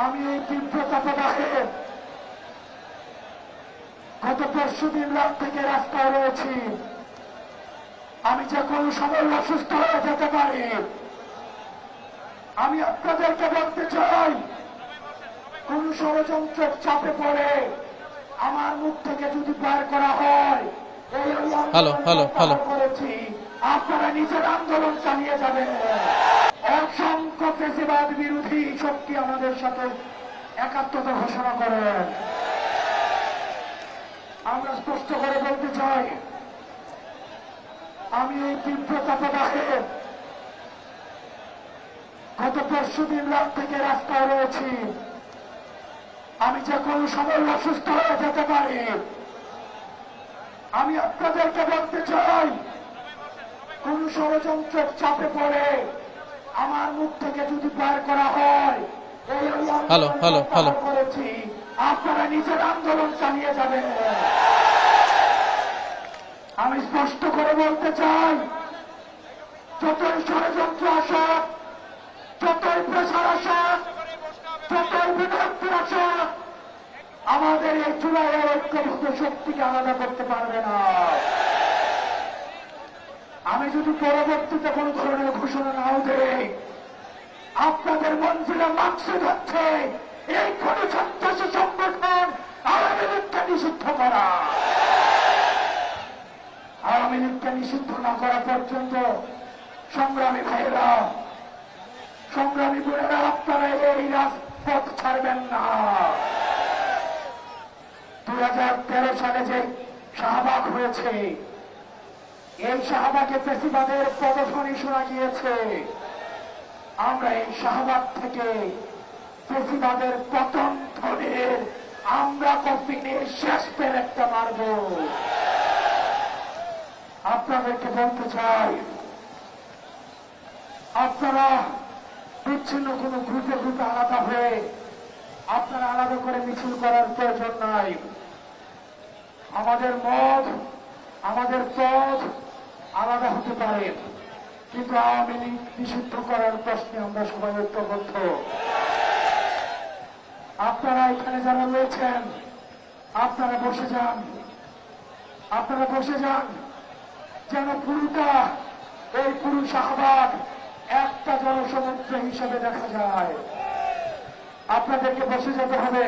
আমি এই তীব্র তাপদাহে গত 5 দিন রাত থেকে রাস্তায় রয়েছি। আমি যে কোনো সময় অসুস্থ হয়ে যেতে পারি। আমি আপনাদেরকে বলতে চাই, কোন ষড়যন্ত্রের চাপে পড়ে আমার মুখ থেকে যদি বের করা হয়, এই আন্দোলন করেছি, আপনারা নিজের আন্দোলন চালিয়ে যাবেন। অসংখ্য ফ্যাসিবাদ বিরোধী শক্তি আমাদের সাথে একাত্মতা ঘোষণা করেন। আমরা স্পষ্ট করে বলতে চাই, আমি এই তীব্র তাপদাহে গত 5 দিন রাত থেকে রাস্তায় রয়েছি। আমি যে কোনো সময় অসুস্থ হয়ে যেতে পারি। আমি আপনাদেরকে বলতে চাই, কোন ষড়যন্ত্রের চাপে পড়ে আমার মুখ থেকে যদি বের করা হয়, এই আন্দোলন করেছি, আপনারা নিজের আন্দোলন চালিয়ে যাবেন। আমি স্পষ্ট করে বলতে চাই, যতই ষড়যন্ত্র আসুক, যতই প্রেসার আসুক, যতই বিভক্তি আসুক, আমাদের এই চূড়ায় ঐক্যবদ্ধ শক্তিকে আলাদা করতে পারবে না। আমি যদি পরবর্তীতে কোন ধরনের ঘোষণা নাও দেই, আপনাদের মঞ্জিলে মাকসুদ হচ্ছে এই কোন সন্ত্রাসী সংগঠন আওয়ামী লীগকে নিষিদ্ধ করা। আওয়ামী লীগকে নিষিদ্ধ না করা পর্যন্ত সংগ্রামী ভাইয়েরা, সংগ্রামী বোনেরা, আপনারা এই রাজপথ ছাড়বেন না। 2013 সালে যে শাহবাগ হয়েছে, এই শাহবাগে ফ্যাসিবাদের প্রদর্শনী শোনা গিয়েছে। আমরা এই শাহবাগ থেকে ফ্যাসিবাদের পতন ধ্বনির আমরা কফিনে শেষ পেরেকটা মারব। আপনাদেরকে বলতে চাই, আপনারা বিচ্ছিন্ন কোন গ্রুপে গ্রুপে আলাদা হয়ে আপনারা আলাদা করে মিছিল করার প্রয়োজন নাই। আমাদের মত, আমাদের পথ আলাদা হতে পারে, কিন্তু আওয়ামী লীগ নিষিদ্ধ করার প্রশ্নে আমরা সবাই ঐক্যবদ্ধ। আপনারা এখানে যারা রয়েছেন, আপনারা বসে যান, আপনারা বসে যান, যেন পুরোটা এই পুরো শাহবাগ একটা জনসমুদ্র হিসেবে দেখা যায়। আপনাদেরকে বসে যেতে হবে।